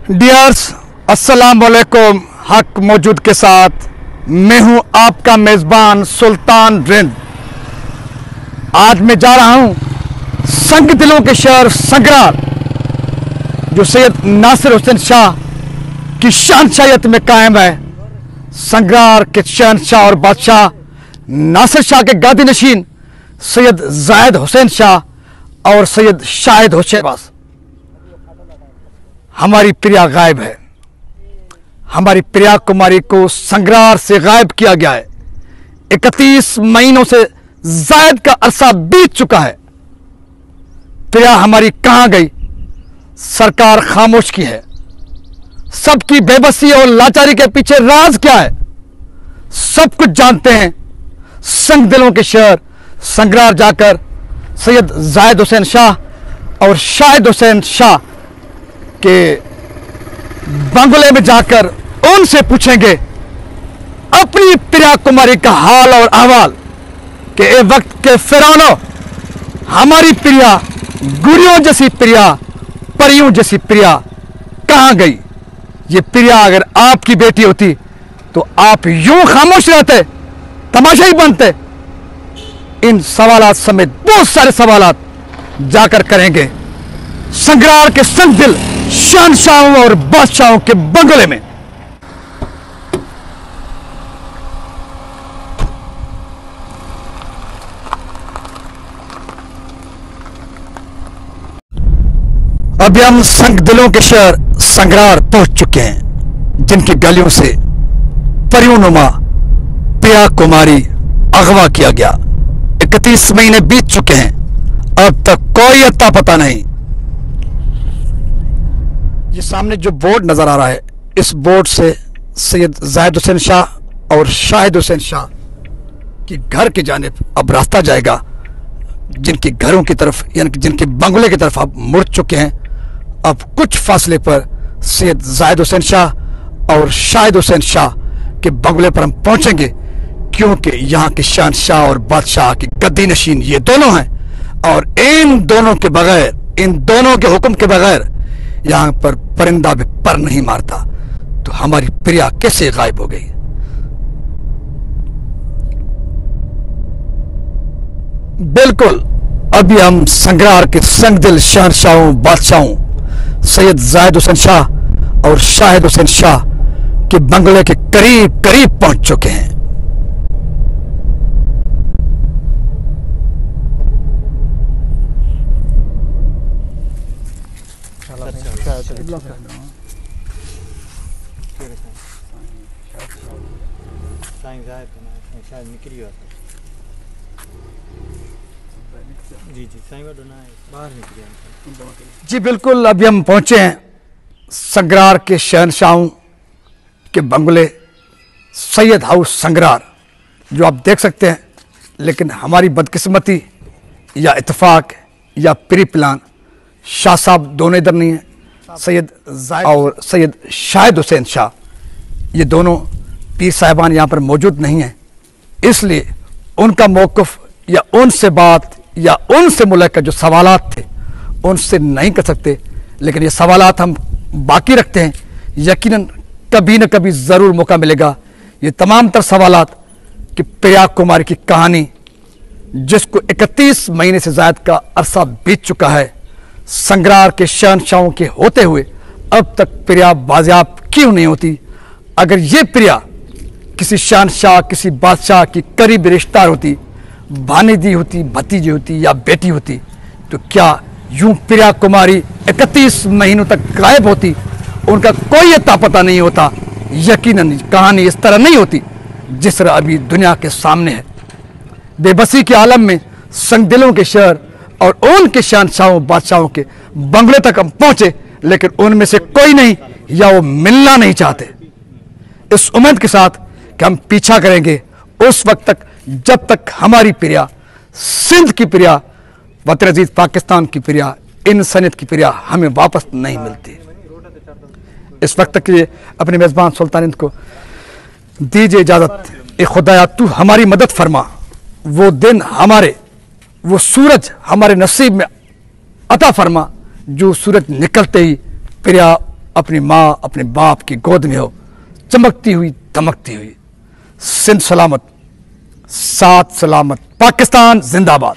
Dears अस्सलाम वालेकुम। हक मौजूद के साथ मैं हूं आपका मेज़बान सुल्तान रिंद। आज मैं जा रहा हूं संग दिलों के शहर संगरार, जो सैयद नासिर हुसैन शाह की शहनशाहियत में कायम है। संगरार के शहनशाह और बादशाह नासिर शाह के गादी नशीन सैयद जायद हुसैन शाह और सैयद शाहिद हुसैन बास। हमारी प्रिया गायब है। हमारी प्रिया कुमारी को संगरार से गायब किया गया है। 31 महीनों से जायद का अरसा बीत चुका है। प्रिया हमारी कहां गई? सरकार खामोश की है। सबकी बेबसी और लाचारी के पीछे राज क्या है? सब कुछ जानते हैं। संग दिलों के शहर संगरार जाकर सैयद जायद हुसैन शाह और शाहिद हुसैन शाह के बंगले में जाकर उनसे पूछेंगे अपनी प्रिया कुमारी का हाल और अहवाल कि ए वक्त के फिरौनों, हमारी प्रिया गुरियों जैसी प्रिया, परियों जैसी प्रिया कहां गई? ये प्रिया अगर आपकी बेटी होती तो आप यूं खामोश रहते, तमाशा ही बनते? इन सवालात समेत बहुत सारे सवालात जाकर करेंगे संगरार के संग दिल शहनशाहों और बादशाहों के बंगले में। अभी हम संग दिलों के शहर संगरार पहुंच चुके हैं, जिनकी गलियों से परियोनुमा प्रिया कुमारी अगवा किया गया। 31 महीने बीत चुके हैं, अब तक कोई अता पता नहीं। ये सामने जो बोर्ड नजर आ रहा है, इस बोर्ड से सैयद जायद हुसैन शाह और शाहिद हुसैन शाह की घर की जानिब अब रास्ता जाएगा, जिनके घरों की तरफ यानी कि जिनके बंगले की तरफ अब मुड़ चुके हैं। अब कुछ फासले पर सैयद जायद हुसैन शाह और शाहिद हुसैन शाह के बंगले पर हम पहुंचेंगे, क्योंकि यहाँ के शहनशाह और बादशाह की गद्दी नशीन ये दोनों हैं, और इन दोनों के बगैर, इन दोनों के हुक्म के बगैर यहां पर परिंदा भी पर नहीं मारता। तो हमारी प्रिया कैसे गायब हो गई? बिल्कुल, अभी हम संगरार के संगदिल शहनशाहों बादशाहों सैयद जायद हुसैन शाह और शाहिद हुसैन शाह के बंगले के करीब करीब पहुंच चुके हैं। जी बिल्कुल, अभी हम पहुंचे हैं संगरार के शहनशाहों के बंगले सैयद हाउस संगरार, जो आप देख सकते हैं। लेकिन हमारी बदकिस्मती या इत्तेफाक या प्री प्लान, शाह साहब दोनों इधर नहीं हैं। सैयद जायद और सैयद शाहिद हुसैन शाह ये दोनों पीर साहिबान यहाँ पर मौजूद नहीं हैं, इसलिए उनका मौक़िफ़ या उनसे बात या उनसे मुलाकात जो सवालात थे उनसे नहीं कर सकते। लेकिन ये सवालात हम बाकी रखते हैं, यकीनन कभी न कभी ज़रूर मौका मिलेगा ये तमाम तर सवालात कि प्रिया कुमारी की कहानी, जिसको 31 महीने से ज़्यादा का अरसा बीत चुका है, संगरार के शहनशाहों के होते हुए अब तक प्रिया बाजियाब क्यों नहीं होती? अगर ये प्रिया किसी शहनशाह, किसी बादशाह की करीब रिश्तेदार होती, भानीजी होती, भतीजी होती या बेटी होती, तो क्या यूं प्रिया कुमारी 31 महीनों तक गायब होती? उनका कोई अता पता नहीं होता। यकीनन कहानी इस तरह नहीं होती जिस तरह अभी दुनिया के सामने है। बेबसी के आलम में संग दिलों के शहर और उनके शहनशाहों बादशाहों के बंगले तक हम पहुंचे, लेकिन उनमें से कोई नहीं या वो मिलना नहीं चाहते। इस उम्मीद के साथ कि हम पीछा करेंगे उस वक्त तक जब तक हमारी प्रिया, सिंध की प्रिया, वतन अजीज पाकिस्तान की प्रिया, इंसानियत की प्रिया हमें वापस नहीं मिलती। इस वक्त तक के लिए अपने मेज़बान सुल्तान हिंद को दीजिए इजाज़त। ए खुदाया तू हमारी मदद फरमा, वो दिन हमारे, वो सूरज हमारे नसीब में अता फरमा जो सूरज निकलते ही प्रिया अपनी माँ अपने बाप की गोद में हो, चमकती हुई दमकती हुई। सिंध सलामत, साथ सलामत, पाकिस्तान जिंदाबाद।